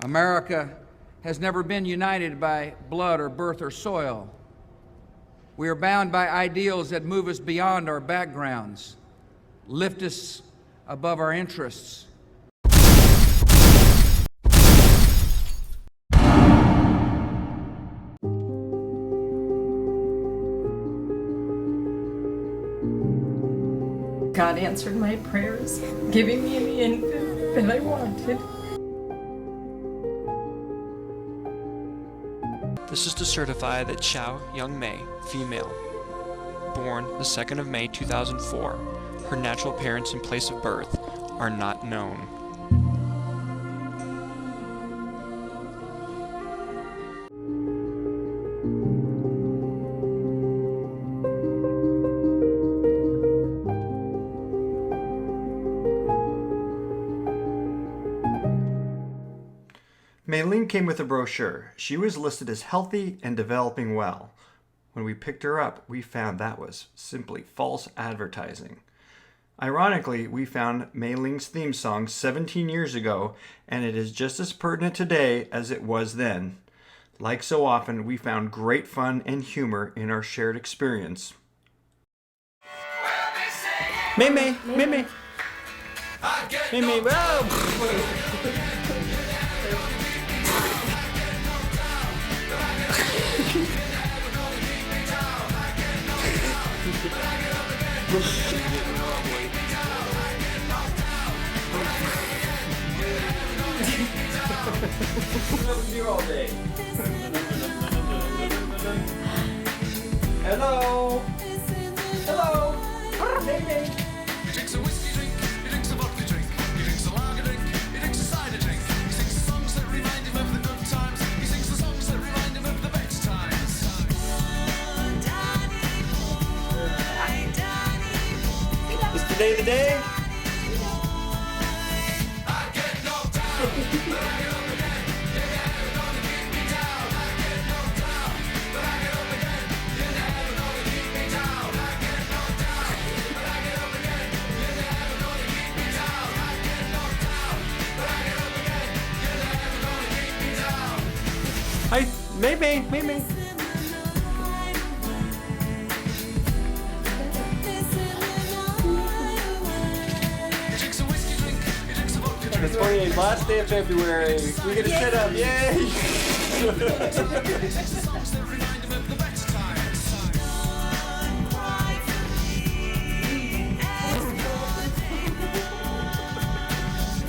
America has never been united by blood or birth or soil. We are bound by ideals that move us beyond our backgrounds, lift us above our interests. God answered my prayers, giving me the infant that I wanted. This is to certify that Xiao Young Mei, female, born the 2nd of May 2004, her natural parents and place of birth are not known. MeiLing came with a brochure. She was listed as healthy and developing well. When we picked her up, we found that was simply false advertising. Ironically, we found MeiLing's theme song 17 years ago, and it is just as pertinent today as it was then. Like so often, we found great fun and humor in our shared experience. Mei Mei, Mei Mei, Mei Mei, whoa! Hello. Hello. Hey, hey. He drinks a whiskey drink, he drinks a vodka drink, he drinks a lager drink, he drinks a cider drink. He sings the songs that remind him of the good times. He sings the songs that remind him of the better times. Is today the day? I get knocked down, but I get up again. You're never gonna keep me down. I get knocked down, but I get up again. You're never gonna keep me down. I get knocked down, but I get up again. You're never gonna keep me down. I get knocked down, but I get up again. You're never gonna keep me down. Hi, Mei Mei, Mei Mei. He drinks a whiskey drink, he drinks a vodka drink. The 28th, last day of February. We get to sit up, yay! Songs that remind him of the better times.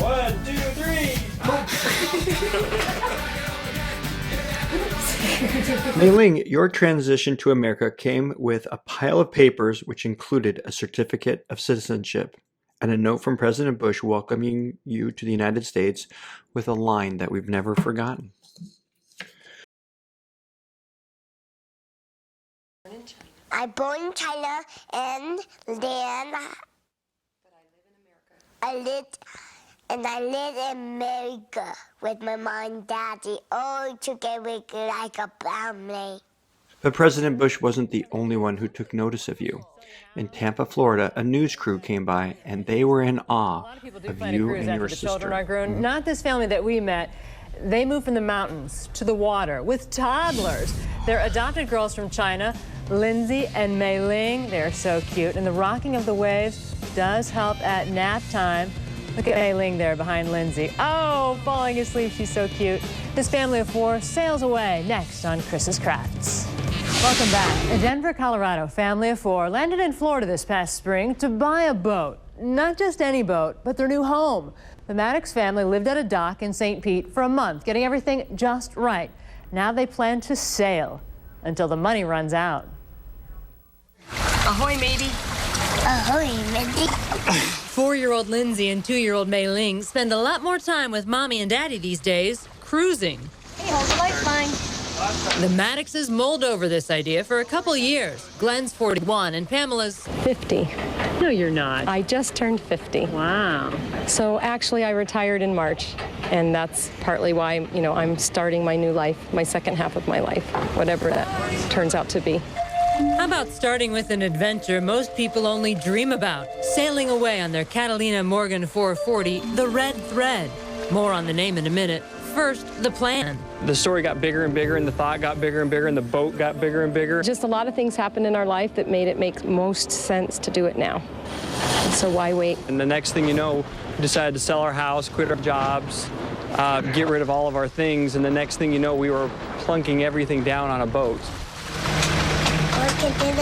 One, two, three. MeiLing, your transition to America came with a pile of papers which included a certificate of citizenship and a note from President Bush welcoming you to the United States with a line that we've never forgotten. I born in China and then I lived in America with my mom and daddy all together like a family. But President Bush wasn't the only one who took notice of you. In Tampa, Florida, a news crew came by and they were in awe of you and your sister. Children are grown. Not this family that we met. They moved from the mountains to the water with toddlers. They're adopted girls from China, Lindsay and MeiLing. They're so cute. And the rocking of the waves does help at nap time. Look at MeiLing there behind Lindsay. Oh, falling asleep. She's so cute. This family of four sails away next on Chris's Crafts. Welcome back. A Denver, Colorado family of four landed in Florida this past spring to buy a boat. Not just any boat, but their new home. The Maddox family lived at a dock in St. Pete for a month, getting everything just right. Now they plan to sail until the money runs out. Ahoy, matey. Ahoy, Mindy. 4-year-old Lindsay and 2-year-old MeiLing spend a lot more time with mommy and daddy these days, cruising. Hey, hold the lifeline. The Maddoxes mulled over this idea for a couple years. Glenn's 41 and Pamela's 50. No, you're not. I just turned 50. Wow. So actually I retired in March, and that's partly why, I'm starting my new life, my second half of my life, whatever that turns out to be. How about starting with an adventure most people only dream about? Sailing away on their Catalina Morgan 440, the Red Thread. More on the name in a minute. first, the plan. The story got bigger and bigger, and the thought got bigger and bigger, and the boat got bigger and bigger. Just a lot of things happened in our life that made it make most sense to do it now. So why wait? And the next thing you know, we decided to sell our house, quit our jobs, get rid of all of our things, and the next thing you know, we were plunking everything down on a boat. Okay,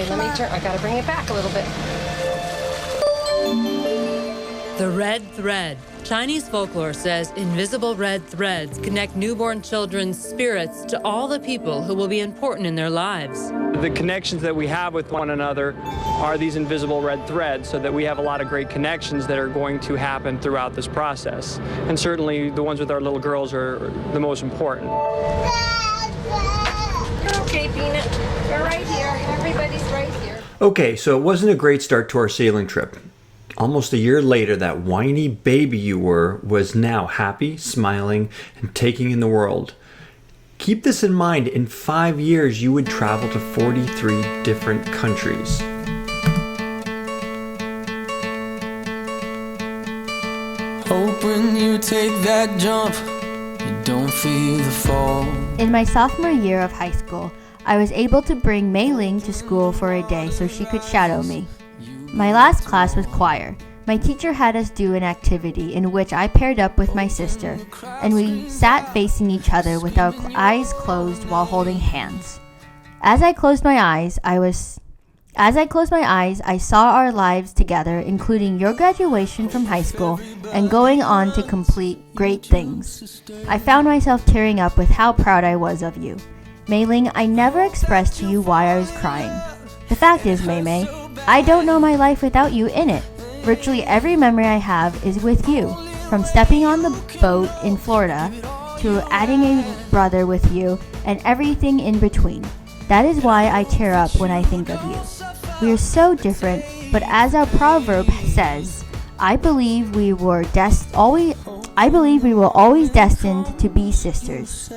let me turn. I gotta bring it back a little bit. The red thread. Chinese folklore says invisible red threads connect newborn children's spirits to all the people who will be important in their lives. The connections that we have with one another are these invisible red threads, so that we have a lot of great connections that are going to happen throughout this process. And certainly the ones with our little girls are the most important. Okay, Peanut. We're right here. Everybody's right here. Okay, so it wasn't a great start to our sailing trip. Almost a year later, that whiny baby you were was now happy, smiling, and taking in the world. Keep this in mind, in 5 years you would travel to 43 different countries. Hope when you take that jump, you don't feel the fall. In my sophomore year of high school, I was able to bring MeiLing to school for a day so she could shadow me. My last class was choir. My teacher had us do an activity in which I paired up with my sister, and we sat facing each other with our eyes closed while holding hands. As I closed my eyes, I saw our lives together, including your graduation from high school and going on to complete great things. I found myself tearing up with how proud I was of you. MeiLing, I never expressed to you why I was crying. The fact is, Mei, I don't know my life without you in it. Virtually every memory I have is with you, from stepping on the boat in Florida to adding a brother with you and everything in between. That is why I tear up when I think of you. We are so different, but as our proverb says, I believe we were always destined to be sisters.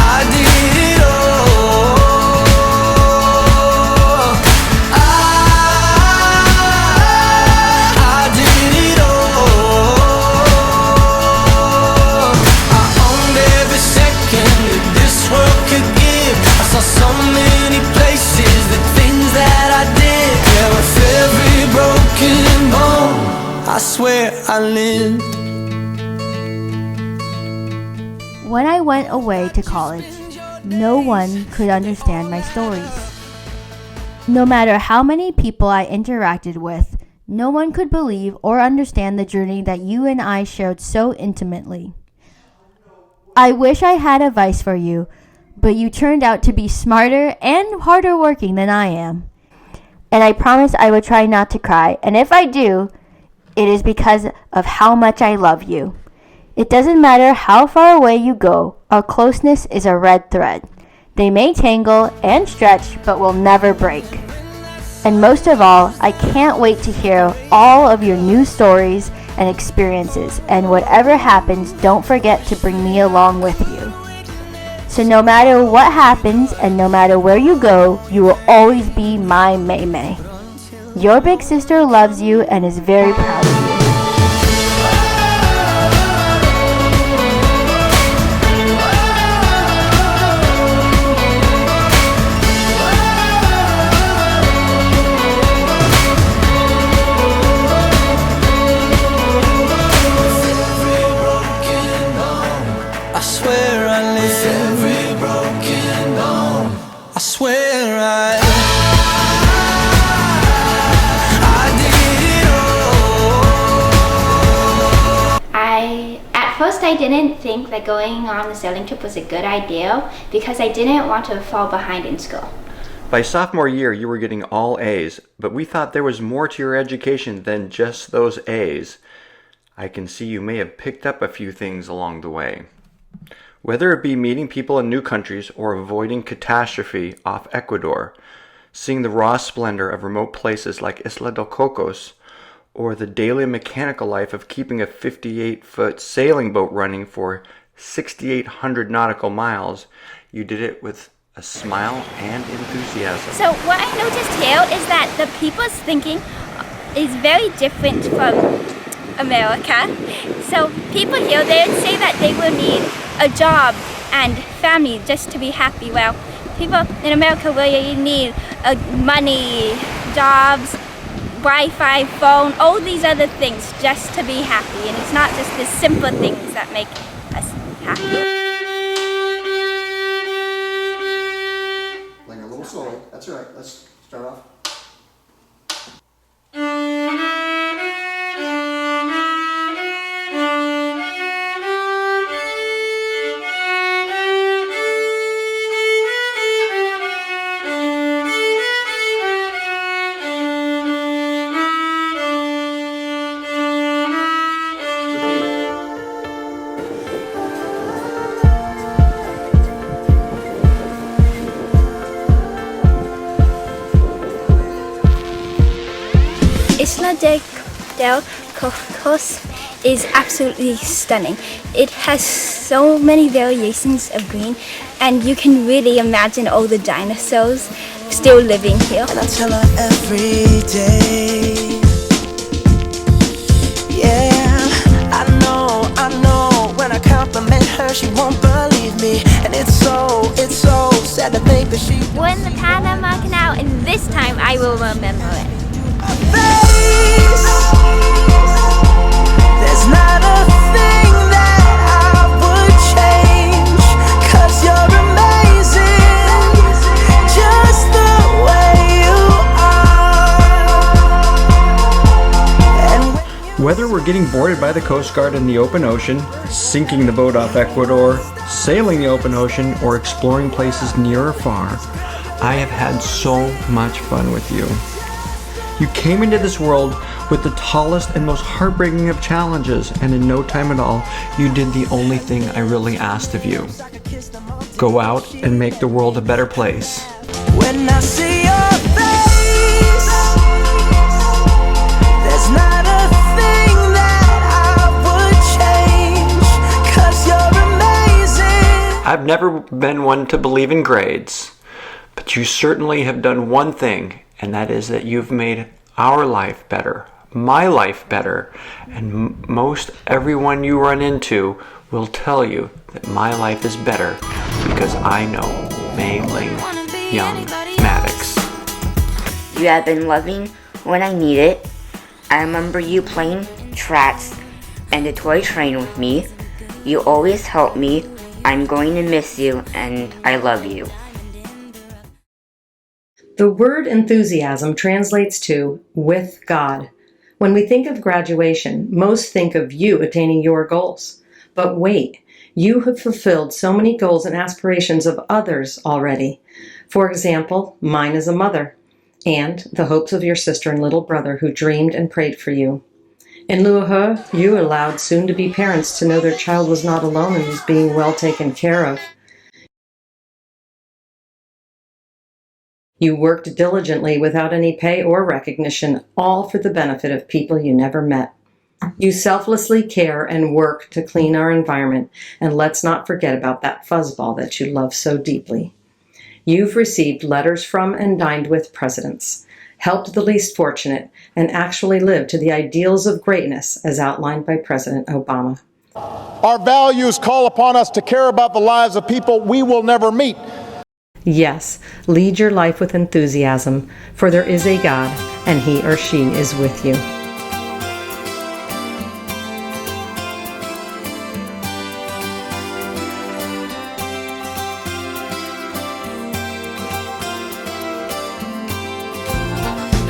I did it all. I did it all. I owned every second that this world could give. I saw so many places, the things that I did. Yeah, with every broken bone, I swear I lived. When I went away to college, no one could understand my stories. No matter how many people I interacted with, no one could believe or understand the journey that you and I shared so intimately. I wish I had advice for you, but you turned out to be smarter and harder working than I am. And I promise I will try not to cry, and if I do, it is because of how much I love you. It doesn't matter how far away you go, our closeness is a red thread. They may tangle and stretch, but will never break. And most of all, I can't wait to hear all of your new stories and experiences, and whatever happens, don't forget to bring me along with you. So no matter what happens, and no matter where you go, you will always be my Mei. Your big sister loves you and is very proud of you. I didn't think that going on the sailing trip was a good idea because I didn't want to fall behind in school. By sophomore year, you were getting all A's, but we thought there was more to your education than just those A's. I can see you may have picked up a few things along the way. Whether it be meeting people in new countries or avoiding catastrophe off Ecuador, seeing the raw splendor of remote places like Isla del Cocos, or the daily mechanical life of keeping a 58-foot sailing boat running for 6,800 nautical miles, you did it with a smile and enthusiasm. So what I noticed here is that the people's thinking is very different from America. So people here, they would say that they will need a job and family just to be happy. Well, people in America really need money, jobs, Wi-Fi, phone, all these other things just to be happy. And it's not just the simple things that make us happy. Playing a little slowly. That's all right. Let's start off. Isla del Cocos is absolutely stunning. It has so many variations of green, and you can really imagine all the dinosaurs still living here. And I tell her every day, yeah, I know, when I compliment her, she won't believe me. And it's so sad to think that she We're in the Panama Canal, and this time I will remember it. There's not a thing that I would change, 'cause you're amazing, just the way you are. And Whether we're getting boarded by the Coast Guard in the open ocean, sinking the boat off Ecuador, sailing the open ocean, or exploring places near or far, I have had so much fun with you. You came into this world with the tallest and most heartbreaking of challenges, and in no time at all, you did the only thing I really asked of you. Go out and make the world a better place. when I see your face, there's not a thing that I would change, 'cause you're amazing. I've never been one to believe in grades, but you certainly have done one thing, and that is that you've made our life better, my life better, and most everyone you run into will tell you that my life is better because I know MeiLing Young Maddox. You have been loving when I need it. I remember you playing tracks and the toy train with me. You always help me. I'm going to miss you, and I love you. The word enthusiasm translates to with God. When we think of graduation, most think of you attaining your goals. But wait, you have fulfilled so many goals and aspirations of others already. For example, mine as a mother, and the hopes of your sister and little brother who dreamed and prayed for you. In lieu of her, you allowed soon-to-be parents to know their child was not alone and was being well taken care of. You worked diligently without any pay or recognition, all for the benefit of people you never met. You selflessly care and work to clean our environment, and let's not forget about that fuzzball that you love so deeply. You've received letters from and dined with presidents, helped the least fortunate, and actually lived to the ideals of greatness as outlined by President Obama. Our values call upon us to care about the lives of people we will never meet. Yes, lead your life with enthusiasm, for there is a God, and He or she is with you.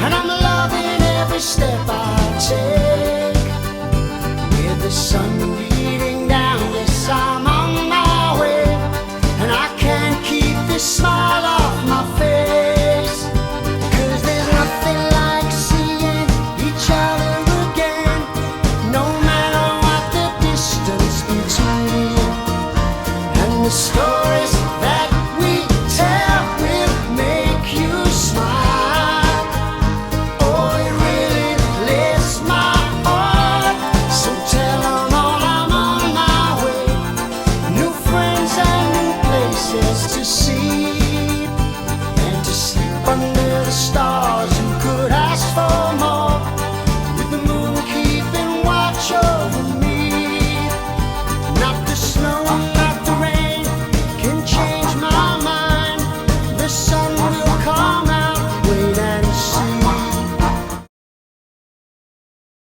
And I'm loving every step I take, with the sun beating